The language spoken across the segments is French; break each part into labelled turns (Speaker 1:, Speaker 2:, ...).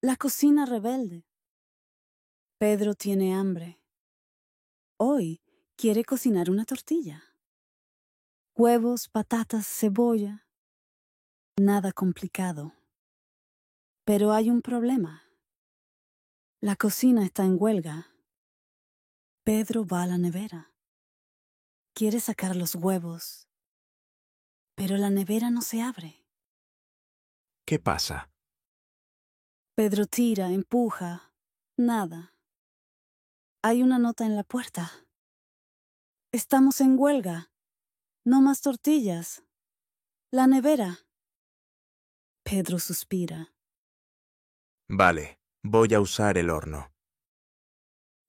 Speaker 1: La cocina rebelde. Pedro tiene hambre. Hoy quiere cocinar una tortilla. Huevos, patatas, cebolla. Nada complicado. Pero hay un problema. La cocina está en huelga. Pedro va a la nevera. Quiere sacar los huevos. Pero la nevera no se abre.
Speaker 2: ¿Qué pasa?
Speaker 1: Pedro tira, empuja. Nada. Hay una nota en la puerta. Estamos en huelga. No más tortillas. La nevera. Pedro suspira.
Speaker 2: Vale, voy a usar el horno.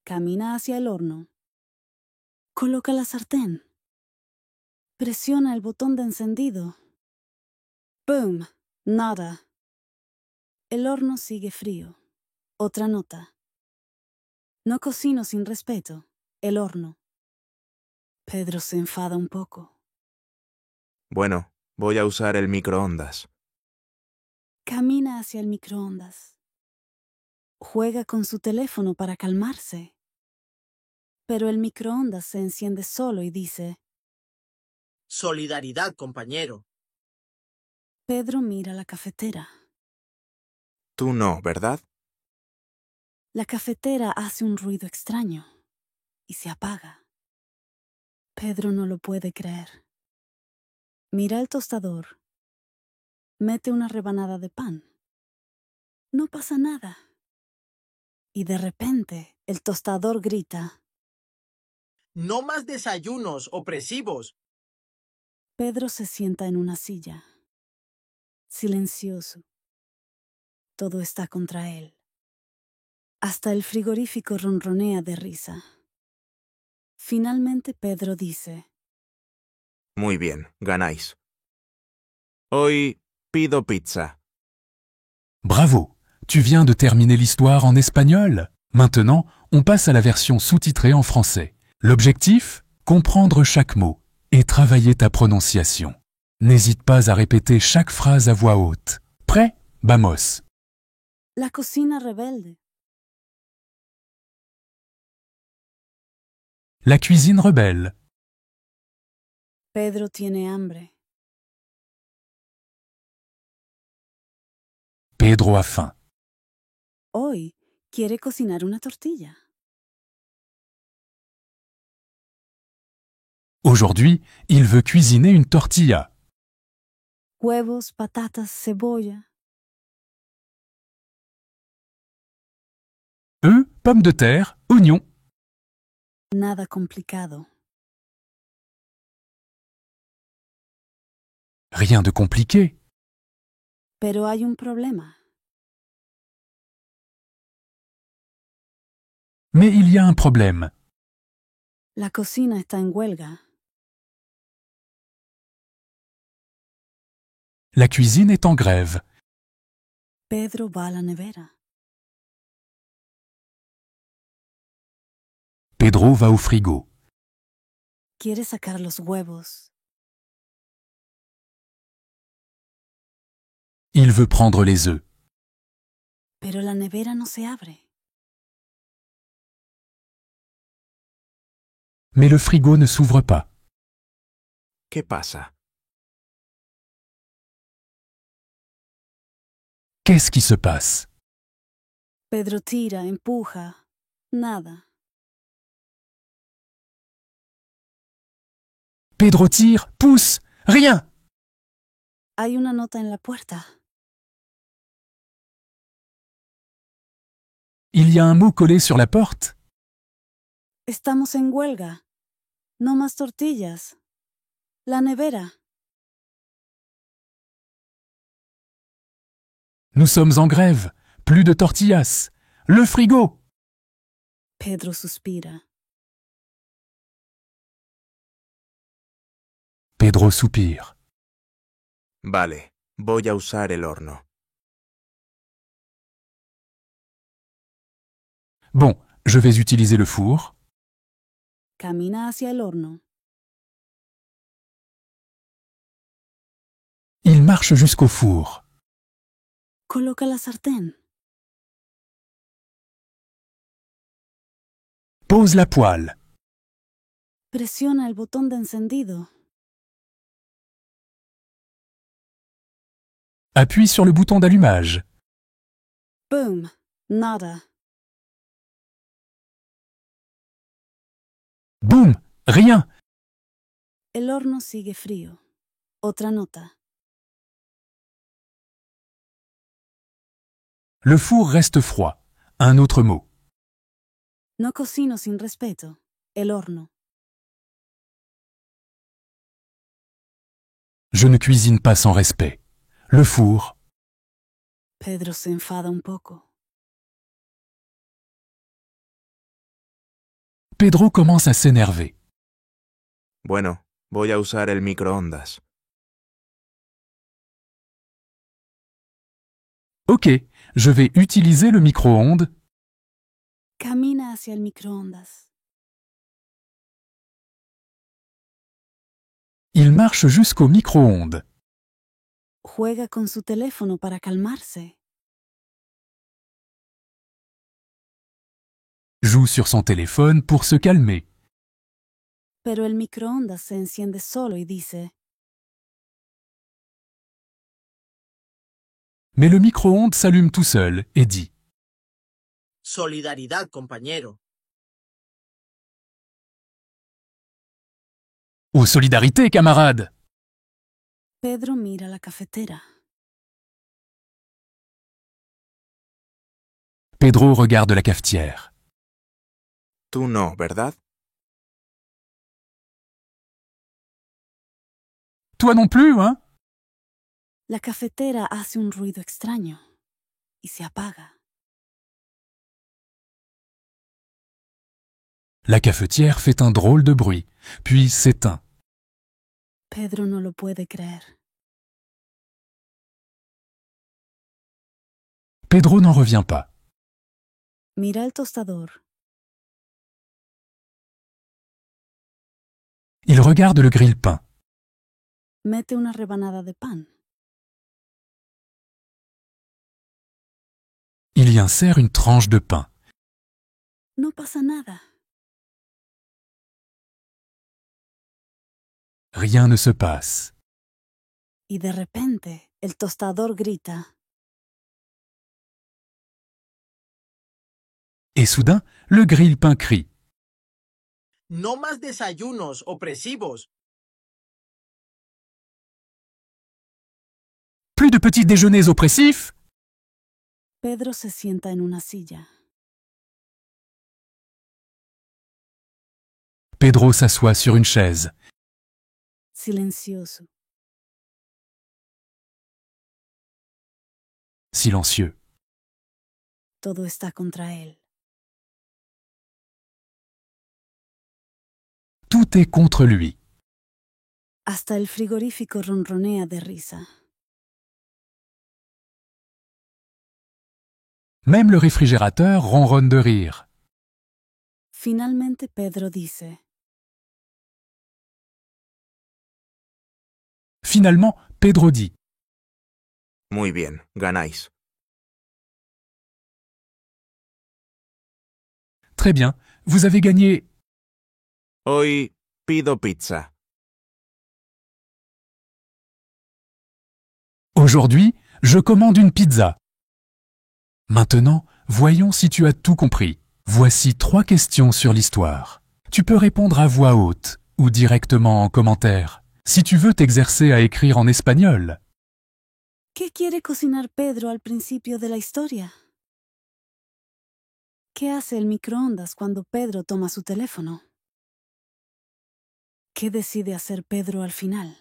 Speaker 1: Camina hacia el horno. Coloca la sartén. Presiona el botón de encendido. ¡Boom! Nada. El horno sigue frío. Otra nota. No cocino sin respeto. El horno. Pedro se enfada un poco.
Speaker 2: Bueno, voy a usar el microondas.
Speaker 1: Camina hacia el microondas. Juega con su teléfono para calmarse. Pero el microondas se enciende solo y dice:
Speaker 3: Solidaridad, compañero.
Speaker 1: Pedro mira la cafetera.
Speaker 2: Tú no, ¿verdad?
Speaker 1: La cafetera hace un ruido extraño y se apaga. Pedro no lo puede creer. Mira el tostador. Mete una rebanada de pan. No pasa nada. Y de repente el tostador grita:
Speaker 3: No más desayunos opresivos.
Speaker 1: Pedro se sienta en una silla. Silencioso. Todo está contra él. Hasta el frigorífico ronronea de risa. Finalmente Pedro dice:
Speaker 2: Muy bien, ganáis. Hoy pido pizza.
Speaker 4: Bravo, tu viens de terminer l'histoire en espagnol. Maintenant, on passe à la version sous-titrée en français. L'objectif ? Comprendre chaque mot et travailler ta prononciation. N'hésite pas à répéter chaque phrase à voix haute. Prêt ? Vamos.
Speaker 1: La cocina rebelde.
Speaker 4: La cuisine rebelle.
Speaker 1: Pedro tiene hambre.
Speaker 4: Pedro a faim.
Speaker 1: Hoy quiere cocinar una tortilla.
Speaker 4: Aujourd'hui, il veut cuisiner une tortilla.
Speaker 1: Huevos, patatas, cebolla.
Speaker 4: Œufs, pommes de terre, oignons.
Speaker 1: Nada complicado.
Speaker 4: Rien de compliqué.
Speaker 1: Pero hay un problema.
Speaker 4: Mais il y a un problème.
Speaker 1: La cocina está en huelga.
Speaker 4: La cuisine est en grève.
Speaker 1: Pedro va a la nevera.
Speaker 4: Pedro va au frigo.
Speaker 1: Quiere sacar los huevos.
Speaker 4: Il veut prendre les œufs.
Speaker 1: Pero la nevera no se abre.
Speaker 4: Mais le frigo ne s'ouvre pas.
Speaker 2: ¿Qué pasa?
Speaker 4: Qu'est-ce qui se passe ?
Speaker 1: Pedro tira, empuja. Nada.
Speaker 4: Pedro tire, pousse, rien.
Speaker 1: Hay una nota en la puerta.
Speaker 4: Il y a un mot collé sur la porte.
Speaker 1: Estamos en huelga. No más tortillas. La nevera.
Speaker 4: Nous sommes en grève. Plus de tortillas. Le frigo.
Speaker 1: Pedro suspira.
Speaker 4: Pedro soupire.
Speaker 2: Vale, voy a usar el horno.
Speaker 4: Bon, je vais utiliser le four.
Speaker 1: Camina hacia el horno.
Speaker 4: Il marche jusqu'au four.
Speaker 1: Coloca la sartén.
Speaker 4: Pose la poêle.
Speaker 1: Presiona el botón de encendido.
Speaker 4: Appuie sur le bouton d'allumage.
Speaker 1: Boom. Nada.
Speaker 4: Boum! Rien.
Speaker 1: El horno sigue frío. Otra nota.
Speaker 4: Le four reste froid. Un autre mot.
Speaker 1: No cocino sin respeto. El horno.
Speaker 4: Je ne cuisine pas sans respect. Le four.
Speaker 1: Pedro se enfada un poco.
Speaker 4: Pedro commence à s'énerver.
Speaker 2: Bueno, voy a usar el microondas.
Speaker 4: Ok, je vais utiliser le micro-ondes.
Speaker 1: Camina hacia el microondas.
Speaker 4: Il marche jusqu'au micro-ondes.
Speaker 1: Juega con su teléfono para calmarse.
Speaker 4: Joue sur son téléphone pour se calmer.
Speaker 1: Pero el microondas se enciende solo y dice,
Speaker 4: Mais le micro-ondes s'allume tout seul et dit
Speaker 3: Solidaridad, compañero.
Speaker 4: « Oh, solidarité, camarade !»
Speaker 1: Pedro mira la cafetera.
Speaker 4: Pedro regarde la cafetière.
Speaker 2: Tú no, ¿verdad?
Speaker 4: Toi non plus, hein?
Speaker 1: La cafetera hace un ruido extraño y se apaga.
Speaker 4: La cafetière fait un drôle de bruit, puis s'éteint.
Speaker 1: Pedro no lo puede creer.
Speaker 4: Pedro n'en revient pas.
Speaker 1: Mira el tostador.
Speaker 4: Il regarde le grille-pain.
Speaker 1: Mete una rebanada de pan.
Speaker 4: Il y insère une tranche de pain.
Speaker 1: No pasa nada.
Speaker 4: Rien ne se passe.
Speaker 1: Y de repente, el tostador grita.
Speaker 4: Et soudain, le grille-pain crie.
Speaker 3: No más desayunos opresivos.
Speaker 4: Plus de petits déjeuners oppressifs?
Speaker 1: Pedro se sienta en una silla.
Speaker 4: Pedro s'assoit sur une chaise.
Speaker 1: Silencioso.
Speaker 4: Silencieux.
Speaker 1: Todo está contra él.
Speaker 4: Tout est contre lui.
Speaker 1: Hasta el frigorífico ronronea de risa.
Speaker 4: Même le réfrigérateur ronronne de rire.
Speaker 1: Finalmente Pedro dice,
Speaker 4: Finalement, Pedro dit
Speaker 2: Muy bien, ganáis.
Speaker 4: « Très bien, vous avez gagné.
Speaker 2: Hoy pido pizza.
Speaker 4: Aujourd'hui, je commande une pizza. » Maintenant, voyons si tu as tout compris. Voici 3 questions sur l'histoire. Tu peux répondre à voix haute ou directement en commentaire. Si tu veux t'exercer à écrire en espagnol,
Speaker 1: ¿Qué quiere cocinar Pedro al principio de la historia? ¿Qué hace el microondas cuando Pedro toma su teléfono? ¿Qué decide hacer Pedro al final?